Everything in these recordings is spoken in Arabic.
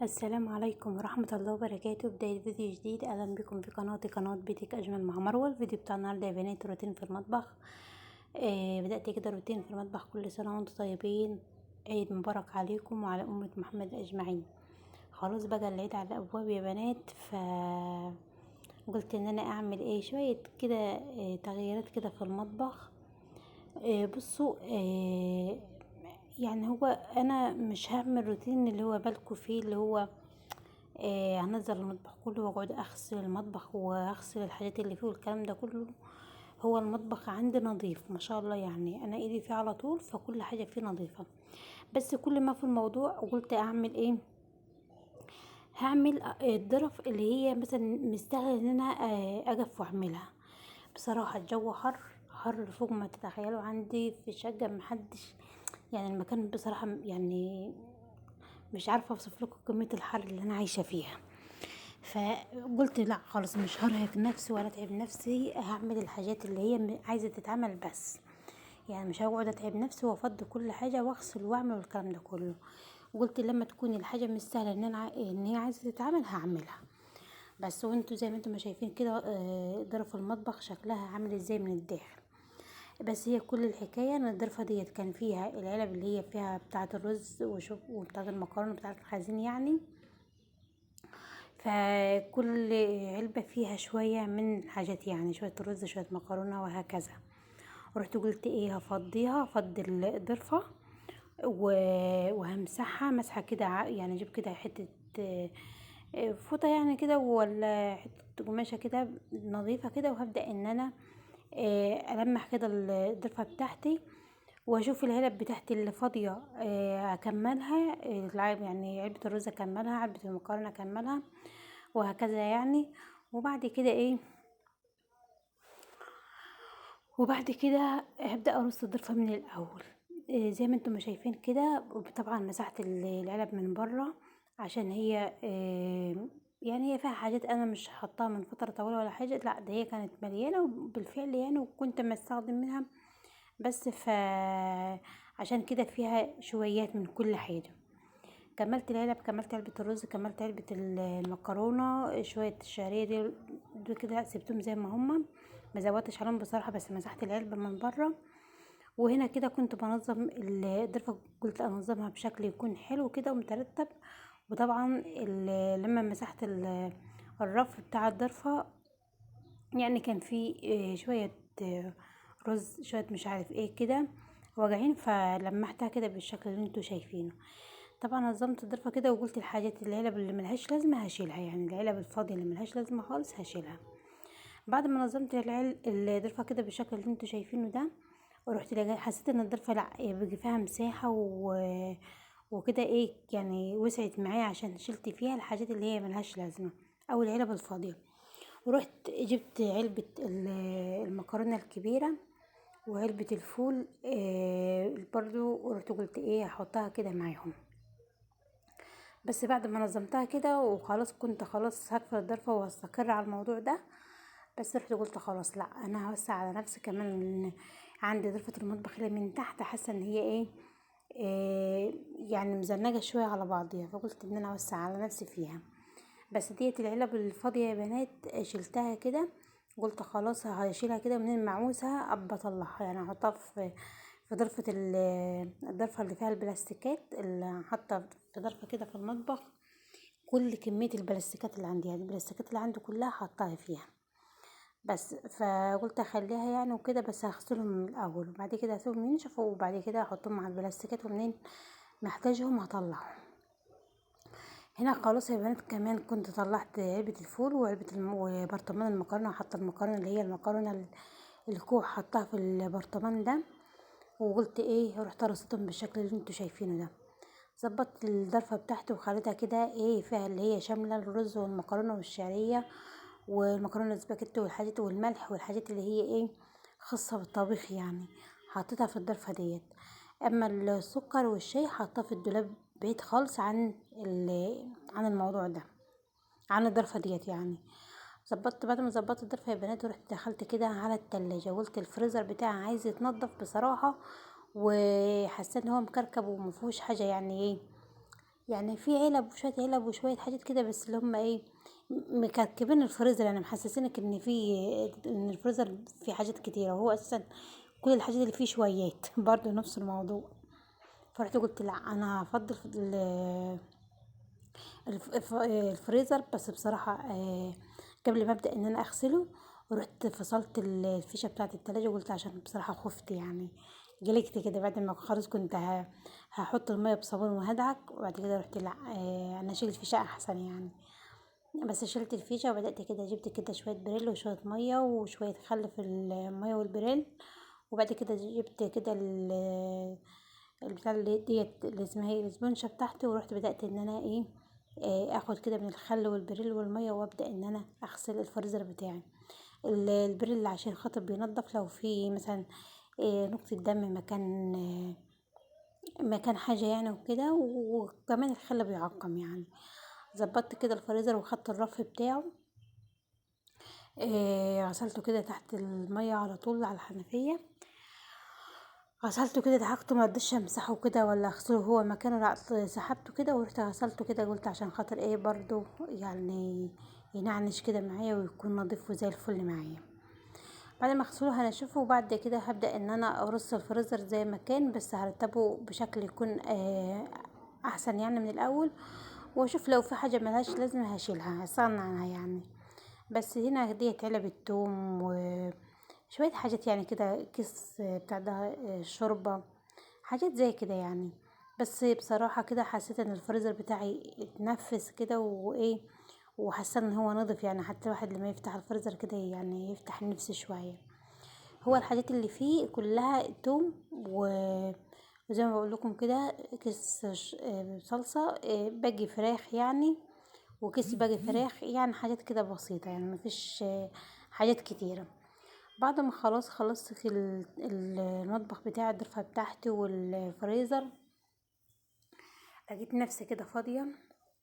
السلام عليكم ورحمة الله وبركاته. بداية فيديو جديد. أهلا بكم في قناتي، قناة بيتك أجمل مع مروة. الفيديو بتاع النهاردة يا بنات روتين في المطبخ. بدأت كده روتين في المطبخ. كل سنة وانتم طيبين، عيد مبارك عليكم وعلى أمة محمد أجمعين. خلاص بقى العيد على الأبواب يا بنات، قلت ان انا اعمل شوية كده تغييرات كده في المطبخ. بصوا، يعني هو انا مش هعمل روتين اللي هو بالكو فيه، اللي هو هنزل المطبخ كله واقعد اغسل المطبخ واغسل الحاجات اللي فيه والكلام ده كله. هو المطبخ عندي نظيف ما شاء الله، يعني انا ايدي فيه على طول، فكل حاجة فيه نظيفة. بس كل ما في الموضوع قلت اعمل هعمل الظرف اللي هي مثلا مستاهله ان انا اقف واعملها. بصراحه الجو حر حر فوق ما تتخيلوا. عندي في الشقه محدش، يعني المكان بصراحه يعني مش عارفه اوصف لكم كميه الحر اللي انا عايشه فيها. فقلت لا خلاص، مش هرهق نفسي ولا اتعب نفسي، هعمل الحاجات اللي هي عايزه تتعمل بس. يعني مش هقعد اتعب نفسي وافضي كل حاجه واغسل واعمل والكلام ده كله. قلت لما تكون الحاجه مش سهله ان انا ان هي عايزه تتعمل هعملها بس. وانتوا زي ما انتوا ما شايفين كده، ظرف المطبخ شكلها عامل ازاي من الداخل. بس هي كل الحكايه ان الظرفه ديت كان فيها العلب اللي هي فيها بتاعه الرز وبتاعه المكرونه بتاعه الخزين يعني. فكل علبه فيها شويه من حاجات، يعني شويه رز شويه مكرونه وهكذا. ورحت قلت هفضيها، افضي الظرفه وهمسحها مسحه كده، يعني اجيب كده حته فوطه يعني كده، ولا حته قماشه كده نظيفه كده، وهبدا ان انا ألمح كده الضرفه بتاعتي، واشوف العلب بتاعتي اللي فاضيه اكملها. يعني علبه الرز اكملها، علبه المكرونه اكملها، وهكذا يعني. وبعد كده وبعد كده هبدأ ارص الضرفة من الاول. زي ما انتم ما شايفين كده. طبعا مسحت العلب من بره، عشان هي يعني هي فيها حاجات انا مش حطاها من فترة طويلة ولا حاجة، لا ده هي كانت مليانة بالفعل يعني، وكنت مستخدم منها بس. عشان كده فيها شويات من كل حاجة. كملت العلب، كملت علبة الرز، كملت علبة المكرونة، شوية الشعرية دول كده سبتهم زي ما هما، ما زودتش عليهم بصراحة، بس مسحت العلبة من بره. وهنا كده كنت بنظم الضرفة، قلت انظمها بشكل يكون حلو كده ومترتب. وطبعا لما مسحت الرف بتاع الضرفة، يعني كان في شوية رز شوية مش عارف كده واجعين، فلمحتها كده بالشكل اللي انتوا شايفينه. طبعا نظمت الضرفة كده، وقلت الحاجات العلب اللي ملهاش لازمة هشيلها، يعني العلب الفاضية اللي ملهاش لازمة خالص هشيلها. بعد ما نظمت الضرفة كده بالشكل اللي انتوا شايفينه ده، ورحت حسيت ان الضرفة لا بيجي فيها مساحة وكده يعني وسعت معايا، عشان شلت فيها الحاجات اللي هي ملهاش لازمة او العلب الفاضية. ورحت جبت علبة المكرونة الكبيرة وعلبة الفول برضو، ورحت قلت هحطها كده معاهم. بس بعد ما نظمتها كده وخلاص، كنت خلاص هقفل الضرفة وهستقر على الموضوع ده. بس رحت قلت خلاص لا، انا هوسع على نفسي كمان. عندي ضرفة المطبخ اللي من تحت حاسة ان هي يعني مزنجة شوية على بعضيها، فقلت ان انا اوسع على نفسي فيها. بس ديت العلب الفاضية يا بنات شلتها كده. قلت خلاص هشيلها كده من المعوزة ابى اطلعها، يعني احطها في ضرفة الضرفة اللي فيها البلاستيكات، اللي حاطة في ضرفة كده في المطبخ. كل كمية البلاستيكات اللي عندي، يعني البلاستيكات اللي عندي كلها حطها فيها. بس فقلت اخليها يعني وكده، بس هغسلهم من الاول وبعد كده هسيبهم ينشفوا، وبعد كده احطهم مع البلاستيكات، ومنين محتاجهم هطلعهم. هنا خلاص يا بنات، كمان كنت طلعت علبة الفول وعلبة وبرطمان المكرونة، وحاطة المكرونة اللي هي المكرونة الكوع حطها في البرطمان ده. وقلت رحت رصيتهم بالشكل اللي انتوا شايفينه ده. ظبطت الضرفة بتاعتي وخليتها كده فيها اللي هي شاملة الرز والمكرونة والشعرية والمكرونة السباكيتي والحاجات والملح والحاجات اللي هي خاصة بالطبيخ يعني. حطيتها في الضرفة ديت. اما السكر والشاي حطاه في الدولاب بعيد خالص عن الموضوع ده، عن الضرفة ديت يعني. بعد ما ظبطت الضرفة يا بنات، ورحت دخلت كده على التلاجة، قلت الفريزر بتاعي عايز يتنضف بصراحة. وحسيت ان هو مكركب ومفيهوش حاجة، يعني يعني في علب وشوية علب وشوية حاجات كده، بس اللي هم ايه، مكركبين الفريزر، يعني محسسينك ان الفريزر فيه حاجات كتيرة، وهو اساسا كل الحاجات اللي فيه شويات برضو نفس الموضوع. فرحت قلت لا، انا هفضل الفريزر. بس بصراحة قبل ما ابدأ ان انا اغسله، ورحت فصلت الفيشة بتاعة التلاجة، وقلت عشان بصراحة خفت يعني، قلقت كده بعد ما خلاص كنت هحط المية بصابون وهدعك، وبعد كده رحت لا، انا اشيل الفيشة احسن يعني. بس شلت الفيشة وبدأت كده، جبت كده شوية بريل وشوية مية وشوية خل في المية والبريل، وبعد كده جبت كده البتاع اللي ديت اللي اسمها ايه، الاسبونشة بتاعتي، ورحت بدأت ان انا ايه، اخد كده من الخل والبريل والمية، وابدأ ان انا اغسل الفريزر بتاعي. البريل عشان خاطر بينضف لو في مثلا نقطة دم مكان حاجة يعني وكده، وكمان الخل بيعقم يعني. ظبطت كده الفريزر وخدت الرف بتاعه، غسلته كده تحت المية على طول على الحنفية، غسلته كده دعكته، ما رضيتش امسحه كده ولا اغسله هو مكانه، لا سحبته كده ورحت غسلته كده، قلت عشان خاطر ايه برضو يعني ينعنش كده معايا ويكون نضيف وزي الفل معايا. بعد ما اغسله هنشفه، وبعد كده هبدأ ان انا ارص الفريزر زي ما كان، بس هرتبه بشكل يكون احسن يعني من الاول، واشوف لو في حاجة ملهاش لازمة هشيلها هستغنى عنها يعني. بس هنا ديت علب التوم وشوية حاجات يعني كده، كيس بتاع ده شوربة، حاجات زي كده يعني. بس بصراحة كده حسيت ان الفريزر بتاعي اتنفس كده وايه، وحاسه ان هو نضف يعني، حتى الواحد لما يفتح الفريزر كده يعني يفتح النفس شوية. هو الحاجات اللي فيه كلها توم وزي ما بقول لكم كده كيس صلصة، باجي فراخ يعني، وكيس باجي فراخ يعني، حاجات كده بسيطة يعني، مفيش حاجات كتيرة. بعد ما خلاص خلصت في المطبخ بتاعي، الدرفة بتاعتي والفريزر، لقيت نفسي كده فاضية.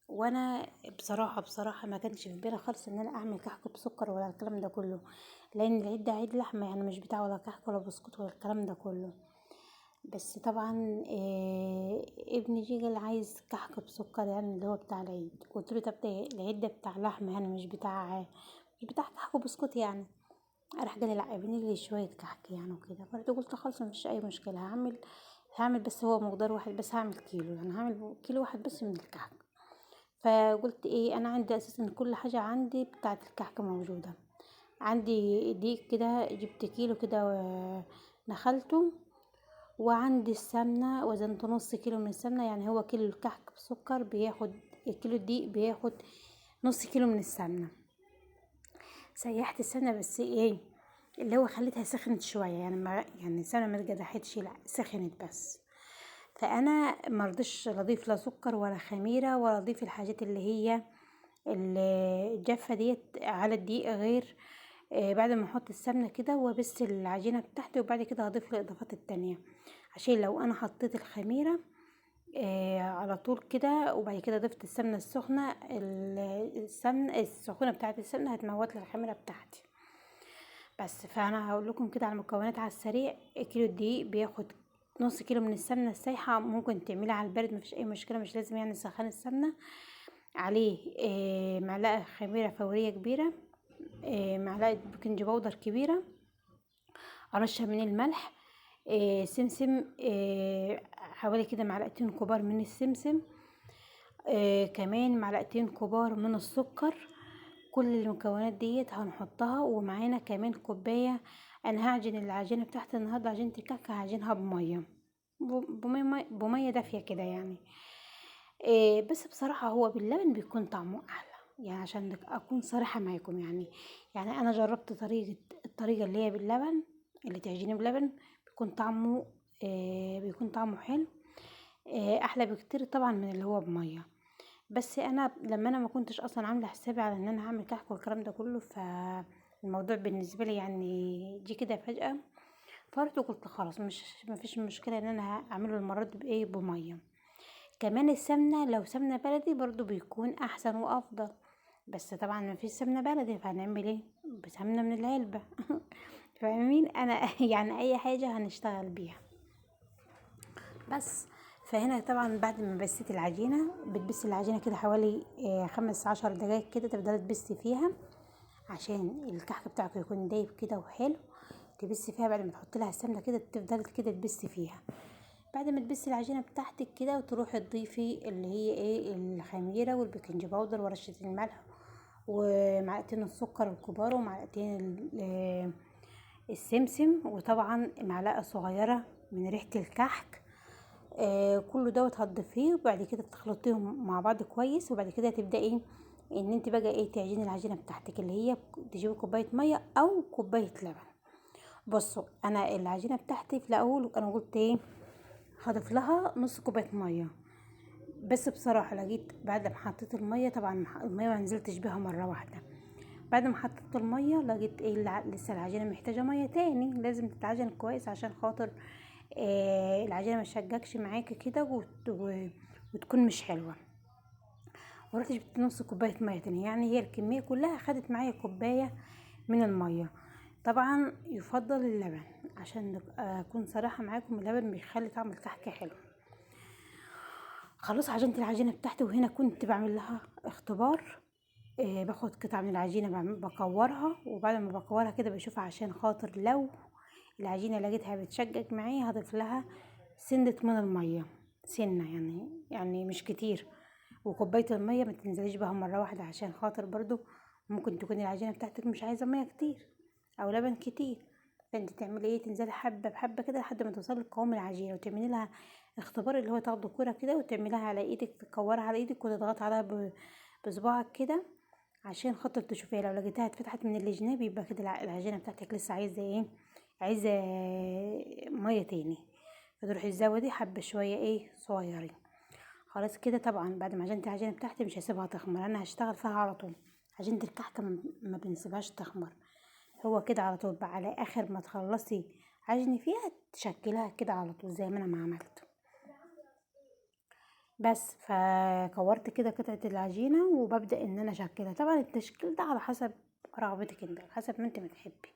وانا بصراحة ما كانش في بالي خالص ان انا اعمل كحك بسكر ولا الكلام ده كله، لان العيد ده عيد لحمة يعني، مش بتاع ولا كحك ولا بسكوت ولا الكلام ده كله. بس طبعا ابني جه قال عايز كحك بسكر يعني اللي هو بتاع العيد، قلت له طب ده العيد ده بتاع لحمة يعني، مش بتاع كحك وبسكوت يعني. راح قال لي لا ابني لي شوية كحك يعني وكده، برضه قلت خلاص مفيش اي مشكلة، هعمل بس هو مقدار واحد بس، هعمل كيلو يعني، هعمل كيلو واحد بس من الكحك. فقلت ايه، انا عندي اساسا كل حاجة عندي بتاعة الكحك موجودة، عندي دقيق كده جبت كيلو كده نخلته، وعندي السمنة وزنت نص كيلو من السمنة، يعني هو كيلو الكحك بسكر بياخد، كيلو الدقيق بياخد نص كيلو من السمنة. سيحت السمنة بس ايه، اللي هو خليتها سخنت شوية يعني، ما يعني السمنة ما اتجدحتش، لا سخنت بس. فانا مرضيش لا اضيف لا سكر ولا خميرة ولا اضيف الحاجات اللي هي الجافة ديت على الدقيق، غير بعد ما احط السمنة كده وبس العجينة بتاعتي، وبعد كده هضيف الاضافات التانية، عشان لو انا حطيت الخميرة على طول كده، وبعد كده ضفت السمنة السخنة، السمنة السخونة بتاعت السمنة هتموت لي الخميرة بتاعتي. بس فانا هقول لكم كده على المكونات على السريع. كيلو الدقيق بياخد نص كيلو من السمنة السايحة، ممكن تعملها على البارد مفيش اي مشكلة، مش لازم يعني سخان السمنة. عليه معلقة خميرة فورية كبيرة، معلقة بيكنج باودر كبيرة، رشة من الملح، سمسم، حوالي كده معلقتين كبار من السمسم، كمان معلقتين كبار من السكر. كل المكونات ديت هنحطها، ومعانا كمان كوباية. انا هعجن العجينة بتاعت النهاردة، عجينة الكعكة هعجنها بمية، بمية دافية كده يعني. بس بصراحة هو باللبن بيكون طعمه احلى يعني، عشان اكون صريحة معاكم يعني. يعني انا جربت الطريقة اللي هي باللبن، اللي تعجنيه بلبن، بيكون طعمه حلو، احلى بكتير طبعا من اللي هو بمية. بس انا لما انا ما كنتش اصلا عامله حسابي على ان انا هعمل كحك والكلام ده كله، فالموضوع بالنسبه لي يعني جه كده فجاه، فرحت وقلت خلاص مش مفيش مشكله ان انا اعمله المره دي بايه، بميه. كمان السمنه لو سمنه بلدي برضو بيكون احسن وافضل، بس طبعا مفيش سمنه بلدي، فهنعمل ايه، بسمنه من العلبه فاهمين انا يعني اي حاجه هنشتغل بيها. بس فهنا طبعا بعد ما بسيت العجينة، بتبسي العجينة كده حوالي 15 دقايق كده، تفضلي تبسي فيها عشان الكحك بتاعك يكون دايب كده وحلو. تبسي فيها بعد ما تحطي لها السمنة كده، تفضلي كده تبسي فيها. بعد ما تبسي العجينة بتاعتك كده، وتروحي تضيفي اللي هي ايه الخميرة والبيكنج باودر ورشة الملح ومعلقتين السكر الكبار ومعلقتين السمسم، وطبعا معلقة صغيرة من ريحة الكحك. كله دوت هتضيفيه، وبعد كده تخلطيهم مع بعض كويس. وبعد كده تبدأي ان انت بقى ايه تعجني العجينة بتاعتك، اللي هي تجيبي كوباية مية او كوباية لبن. بصوا انا العجينة بتاعتي في الاول انا قلت ايه هضيف لها نص كوبايه ميه، بس بصراحه لقيت بعد ما حطيت الميه، طبعا الميه ما نزلتش بيها مره واحده. بعد ما حطيت الميه لقيت ايه لسه العجينه محتاجه ميه تاني، لازم تتعجن كويس عشان خاطر العجينه ما تشجكش معاكي كده وتكون مش حلوه. ورحت جبت نص كوبايه ميه تاني، يعني هي الكميه كلها خدت معايا كوبايه من الميه. طبعا يفضل اللبن، عشان اكون صراحه معاكم، اللبن بيخلي طعم الكحك حلو. خلاص عجنت العجينة بتاعتي، وهنا كنت بعمل لها اختبار. باخد قطعة من العجينة بكورها، وبعد ما بكورها كده بشوفها عشان خاطر لو العجينة لقيتها بتشقق معايا هضيف لها سنة من المية، سنة يعني مش كتير. وكوباية المية ما تنزليش بها مرة واحدة، عشان خاطر برضو ممكن تكون العجينة بتاعتك مش عايزة مية كتير او لبن كتير. فانت تعملي ايه تنزلي حبة بحبة كده لحد ما توصلي لقوام العجينة، وتعملي لها اختبار اللي هو تاخدي كرة كده وتعمليها على ايدك، تكورها على ايدك وتضغط عليها بصباعك كده، عشان خاطر تشوفيها. لو لقيتها اتفتحت من الجناب يبقى كده العجينة بتاعتك لسه عايزة ايه، عايزة مية تاني، فتروحي تزودي حبة شوية ايه صغيرين. خلاص كده طبعا بعد ما عجنت العجينة بتاعتي مش هسيبها تخمر، انا هشتغل فيها على طول. عجينة الكحكة ما بنسيبهاش تخمر، هو كده على طول بقى على اخر ما تخلصي عجني فيها تشكلها كده على طول زي ما انا ما عملت. بس فكورت كده قطعة العجينة وببدأ ان انا اشكلها. طبعا التشكيل ده على حسب رغبتك انت، على حسب ما انت بتحبي.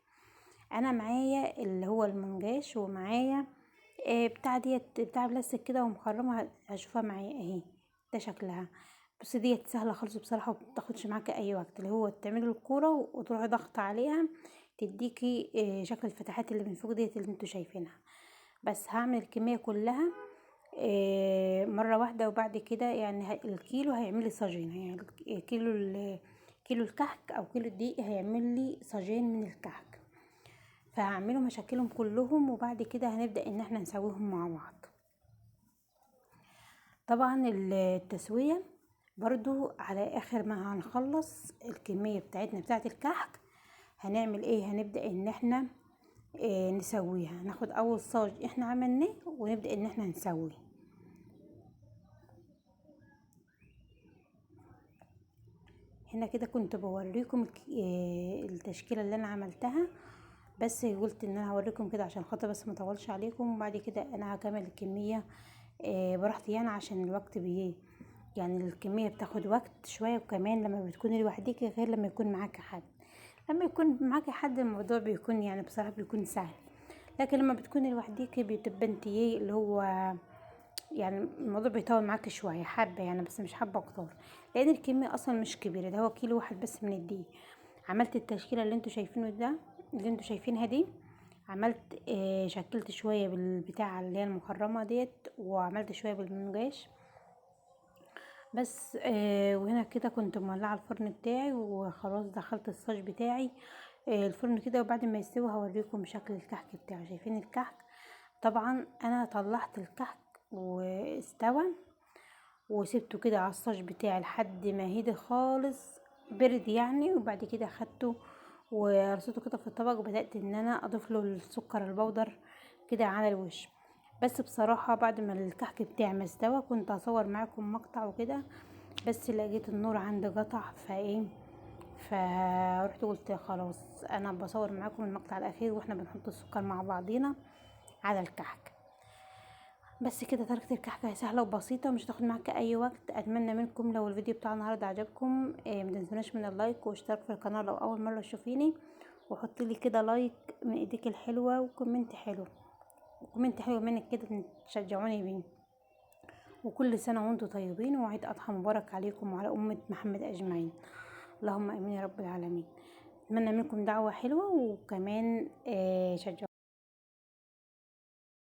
انا معايا اللي هو المنجاش، ومعايا بتاع ديت بتاع بلاستيك كده ومخرمة، هشوفها معايا اهي، ده شكلها. بس ديت سهلة خالص بصراحة، ومبتاخدش معاكي اي وقت، اللي هو تعملي الكورة وتروحي ضغط عليها تديكي شكل الفتحات اللي من فوق ديت اللي انتوا شايفينها. بس هعمل الكمية كلها مرة واحدة، وبعد كده يعني الكيلو هيعمل لي صاجين، يعني كيلو الكحك او كيلو الدقيق هيعمل لي صاجين من الكحك. فهعملهم هشكلهم كلهم، وبعد كده هنبدأ ان احنا نسويهم مع بعض. طبعا التسوية برضو على اخر ما هنخلص الكمية بتاعتنا بتاعت الكحك هنعمل ايه، هنبدأ ان احنا نسويها، ناخد اول صاج احنا عملناه ونبدأ ان احنا نسويه. هنا كده كنت بوريكم التشكيله اللي انا عملتها، بس قلت ان انا هوريكم كده عشان خاطر بس ما اطولش عليكم. وبعد كده انا هكمل الكميه براحتي، يعني عشان الوقت يعني الكميه بتاخد وقت شويه، وكمان لما بتكوني لوحدك غير لما يكون معاكي حد. لما يكون معاكي حد الموضوع بيكون يعني بصراحه بيكون سهل، لكن لما بتكوني لوحدك بتبقى انت ايه اللي هو يعني الموضوع بيطول معاكي شويه حبه يعني، بس مش حبه كتار، لان الكميه اصلا مش كبيره، ده هو كيلو واحد بس من الدقيق. عملت التشكيله اللي انتوا شايفينه ده، اللي انتوا شايفينها دي، عملت شكلت شويه بالبتاع اللي هي المخرمه ديت، وعملت شويه بالمنجاش بس. وهنا كده كنت مولعه الفرن بتاعي، وخلاص دخلت الصاج بتاعي الفرن كده. وبعد ما يستوي هوريكم شكل الكحك بتاعي. شايفين الكحك؟ طبعا انا طلعت الكحك واستوى، وسبته كده على الصاج بتاعي لحد ما هدي خالص، برد يعني. وبعد كده خدته ورصيته كده في الطبق، وبدأت ان انا اضيف له السكر البودر كده على الوش. بس بصراحة بعد ما الكحك بتاعي ما استوى كنت هصور معاكم مقطع وكده، بس لقيت النور عندي قطع فرحت قلت خلاص انا بصور معاكم المقطع الاخير واحنا بنحط السكر مع بعضينا على الكحك. بس كده طريقة الكحكة سهلة وبسيطة، مش هتاخد معاك اي وقت. اتمنى منكم لو الفيديو بتاع النهاردة عجبكم متنسوناش من اللايك واشتراك في القناة لو اول مرة تشوفيني، وحطي لي كده لايك من ايديك الحلوة وكومنت حلو، وكومنت حلو منك كده تشجعوني بيه. وكل سنة وانتم طيبين، وعيد أضحى مبارك عليكم وعلى أمة محمد أجمعين. اللهم آمين يا رب العالمين. أتمنى منكم دعوة حلوة، وكمان شجعوني